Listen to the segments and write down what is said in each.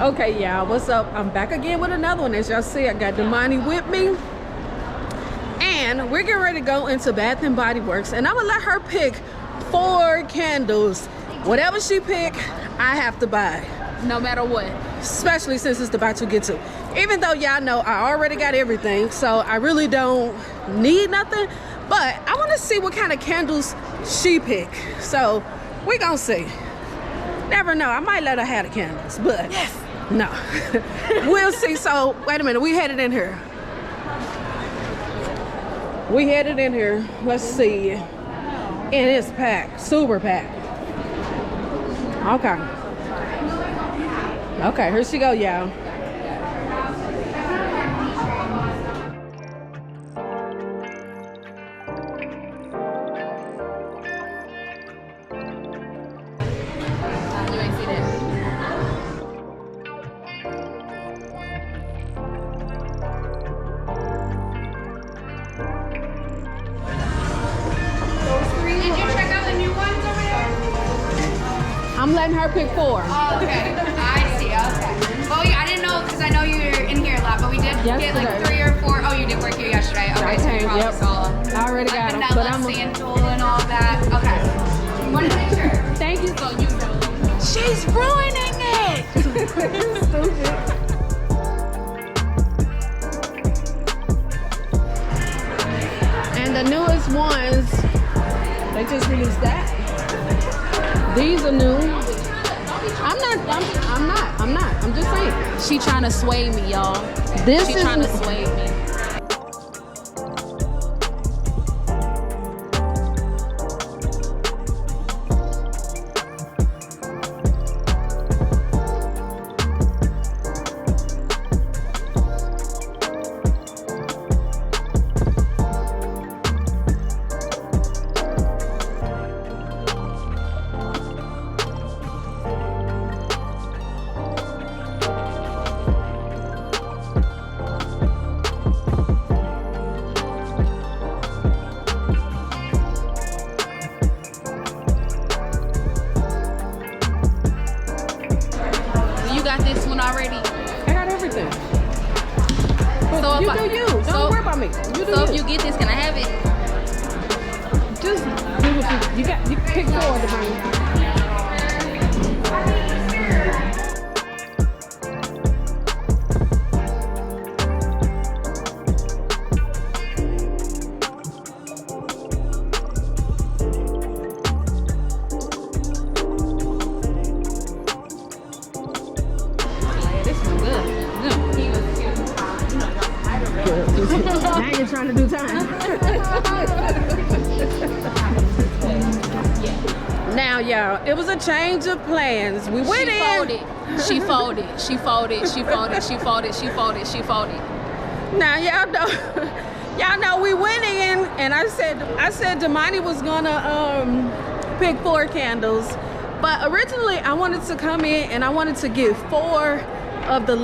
Okay, y'all, what's up? I'm back again with another one. As y'all see, I got Damani with me. And we're getting ready to go into Bath and Body Works. And I'm gonna let her pick 4 candles. Whatever she pick, I have to buy. No matter what. Especially since it's about to get to. Even though y'all know I already got everything, so I really don't need nothing. But I wanna see what kind of candles she pick. So we gonna see. Never know, I might let her have the candles, but yes. No. We'll see. So wait a minute, we headed in here. We headed in here. Let's see. And it's packed, super packed. Okay. Okay, here she go, y'all. I'm letting her pick 4. Oh, okay. I see. Okay. Well, I didn't know because I know you're in here a lot, but we did get like 3 or 4. Oh, you did work here yesterday. Okay, so you probably saw I already got them. But I'm sandal and all that. Okay. Want to make sure? Thank you. So you know. She's ruining it. Stupid. And the newest ones, they just released that. These are new. I'm not. I'm just saying. She trying to sway me, y'all. She trying to sway me. Already. I got everything. But so you do you. Don't worry about me. You do so you. If you get this, can I have it? Just do what you got. You pick 4 to bring. Now you're trying to do time. Now, y'all, it was a change of plans. We went in. She folded. She folded. She folded. She folded. She folded. She folded. Now, y'all know we went in, and I said Damani was gonna pick 4 candles, but originally I wanted to come in and I wanted to get 4 of the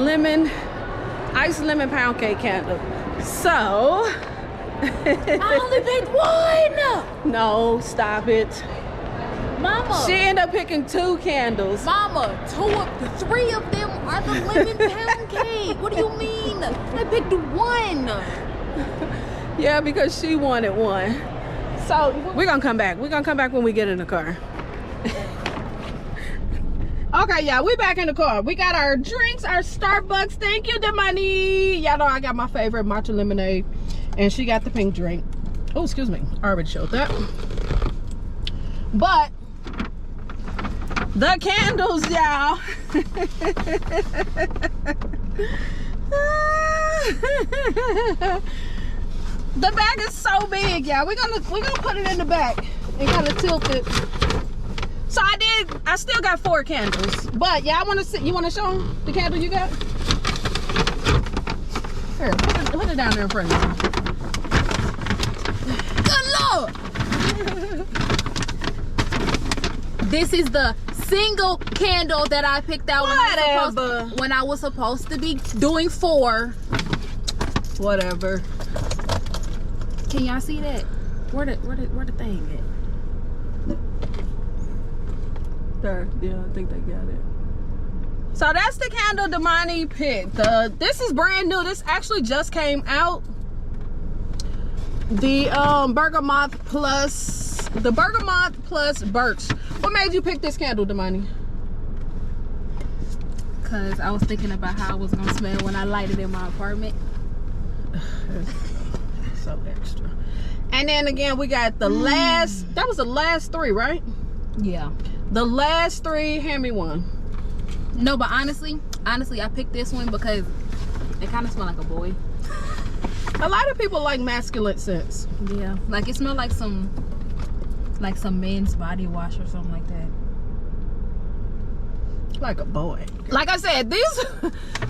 iced lemon pound cake candle. So I only picked 1. No, stop it, Mama. She ended up picking 2 candles. Mama, 3 of them are the lemon pound cake. What do you mean? I picked 1. Yeah, because she wanted 1. So we're gonna come back. We're gonna come back when we get in the car. Okay, y'all, we back in the car. We got our drinks, our Starbucks. Thank you, Damani. Y'all know I got my favorite matcha lemonade, and she got the pink drink. Oh, excuse me, I already showed that. But the candles, y'all. The bag is so big, y'all. We're gonna put it in the back and kind of tilt it. So I still got 4 candles. But yeah, you wanna show them the candle you got? Here, put it down there in front of you. Good Lord! This is the single candle that I picked out when I was supposed to be doing 4. Whatever. Can y'all see that? Where the thing at? There, yeah, I think they got it. So that's the candle Damani picked. This is brand new. This actually just came out. The Bergamot Plus Birch. What made you pick this candle, Damani? Cause I was thinking about how I was gonna smell when I lighted in my apartment. So extra. And then again, we got the last. That was the last 3, right? Yeah. The last 3. Hand me one. No, but honestly, I picked this one because it kind of smells like a boy. A lot of people like masculine scents. Yeah, like it smells like some men's body wash or something like that. Like a boy. Like I said, this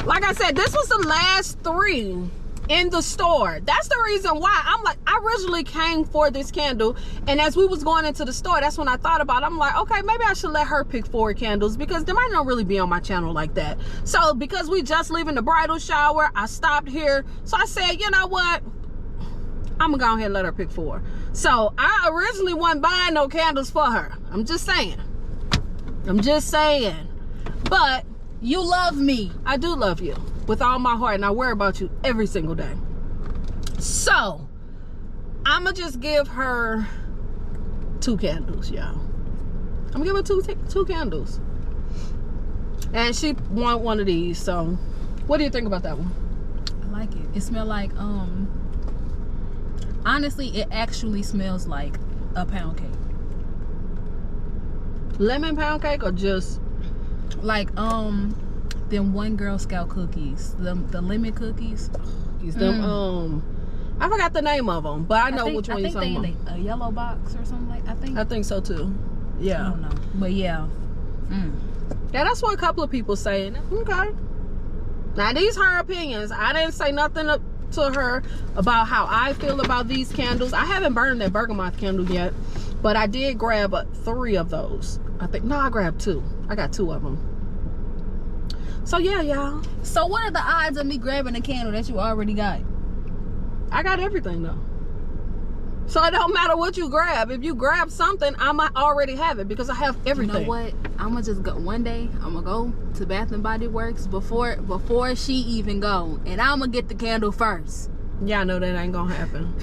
was the last 3 in the store. That's the reason why I'm like, I originally came for this candle, and as we was going into the store, that's when I thought about it. I'm like, okay, maybe I should let her pick 4 candles because they might not really be on my channel like that. So because we just leaving the bridal shower, I stopped here. So I said, you know what, I'm gonna go ahead and let her pick 4. So I originally wasn't buying no candles for her. I'm just saying. But You love me. I do love you with all my heart, and I worry about you every single day. So I'm gonna just give her 2 candles, y'all. I'm gonna give her two candles, and she want one of these. So what do you think about that one? I like it. It smells like honestly, it actually smells like a pound cake. Lemon pound cake, or just like them one Girl Scout cookies, the lemon cookies. I forgot the name of them, but I know which one you're talking about. I think they in a yellow box or something like. I think so too. Yeah. I don't know, but yeah. Yeah, that's what a couple of people saying. Okay. Now these her opinions. I didn't say nothing to her about how I feel about these candles. I haven't burned that bergamot candle yet, but I did grab 3 of those. I think I grabbed 2. I got 2 of them. So yeah, y'all. So what are the odds of me grabbing a candle that you already got? I got everything though. So it don't matter what you grab. If you grab something, I might already have it because I have everything. You know what? I'm gonna just go one day. I'm gonna go to Bath and Body Works before she even go, and I'm gonna get the candle first. Y'all know that ain't gonna happen.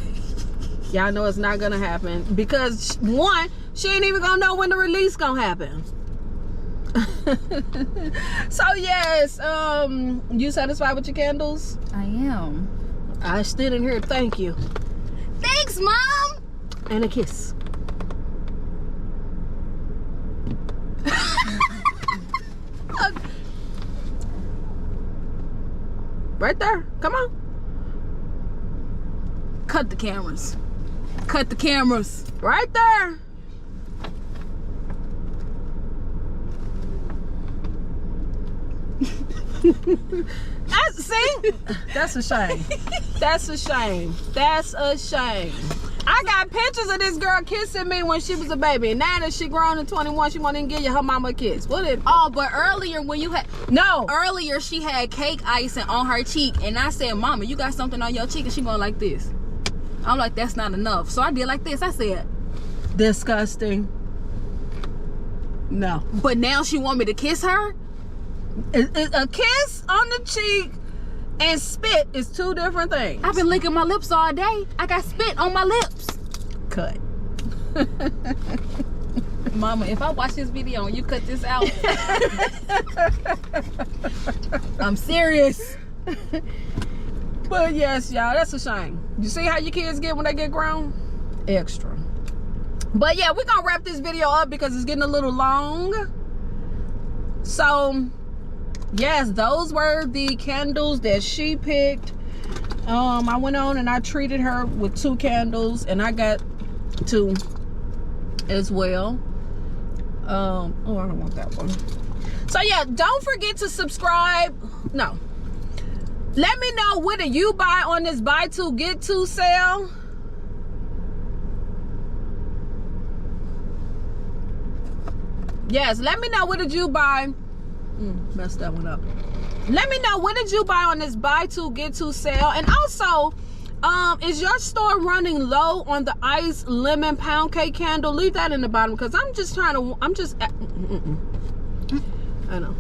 Y'all know it's not gonna happen because 1, she ain't even gonna know when the release gonna happen. So yes, you satisfied with your candles? I am. I stood in here. Thank you. Thanks, Mom. And a kiss. Right there. Come on. Cut the cameras. Cut the cameras. Right there. That's a shame. That's a shame. That's a shame. I got pictures of this girl kissing me when she was a baby, and now that she grown and 21, she won't even give you her mama a kiss. What is? Oh, but earlier when you had no. Earlier she had cake icing on her cheek, and I said, "Mama, you got something on your cheek," and she going like this. I'm like, that's not enough. So I did like this. I said, disgusting. No. But now she want me to kiss her? A kiss on the cheek and spit is 2 different things. I've been licking my lips all day. I got spit on my lips. Cut. Mama, if I watch this video and you cut this out, I'm serious. But yes, y'all, that's a shame. You see how your kids get when they get grown? Extra. But yeah, we're gonna wrap this video up because it's getting a little long. So yes, those were the candles that she picked. I went on and I treated her with 2 candles, and I got 2 as well. Oh, I don't want that one. So yeah, don't forget to subscribe. No, let me know, what did you buy on this buy 2 get 2 sale? Yes, let me know, what did you buy? Messed that one up. Let me know, what did you buy on this buy 2 get 2 sale? And also, is your store running low on the iced lemon pound cake candle? Leave that in the bottom, because I'm just trying to, I know.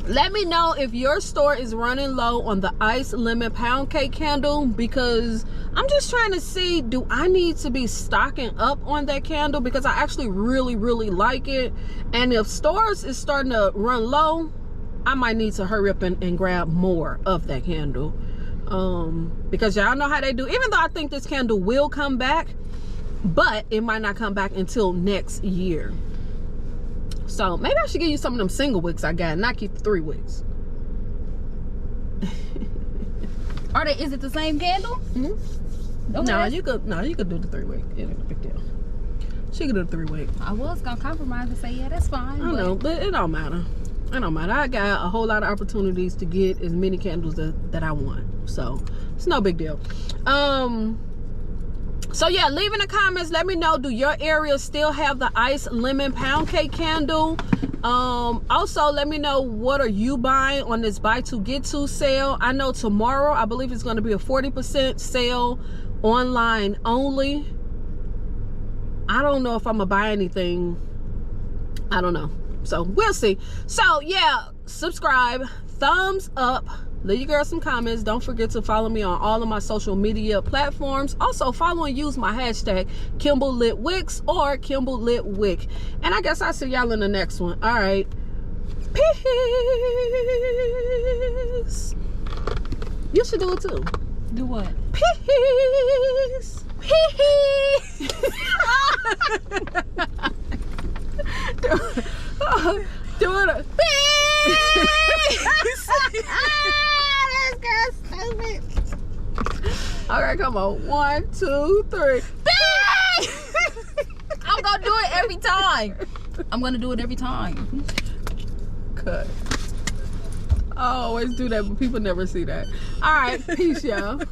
Let me know if your store is running low on the ice lemon pound cake candle, because I'm just trying to see, do I need to be stocking up on that candle, because I actually really like it. And if stores is starting to run low, I might need to hurry up and grab more of that candle, because y'all know how they do. Even though I think this candle will come back, but it might not come back until next year. So maybe I should give you some of them single wicks I got and not keep the 3 wicks. Is it the same candle? Mm-hmm. No, you could do the 3 wick. It ain't a big deal. She could do the 3 wick. I was gonna compromise and say, yeah, that's fine. I know, but it don't matter. It don't matter. I got a whole lot of opportunities to get as many candles that I want. So it's no big deal. So yeah, leave in the comments, let me know, do your area still have the ice lemon pound cake candle? Also let me know, what are you buying on this buy 2 get 2 sale? I know tomorrow, I believe it's going to be a 40% sale, online only. I don't know if I'm gonna buy anything. I don't know, so we'll see. So yeah, subscribe, thumbs up, leave your girl some comments. Don't forget to follow me on all of my social media platforms. Also follow and use my hashtag KimbleLitWicks or KimbleLitWick. And I guess I'll see y'all in the next one. All right, peace. You should do it too. Do what? Peace. Peace. Do it. Peace. This girl's stupid. All right, come on. 1, 2, 3. Peace. I'm gonna do it every time. I'm gonna do it every time. Cut. I always do that, but people never see that. All right, peace, y'all.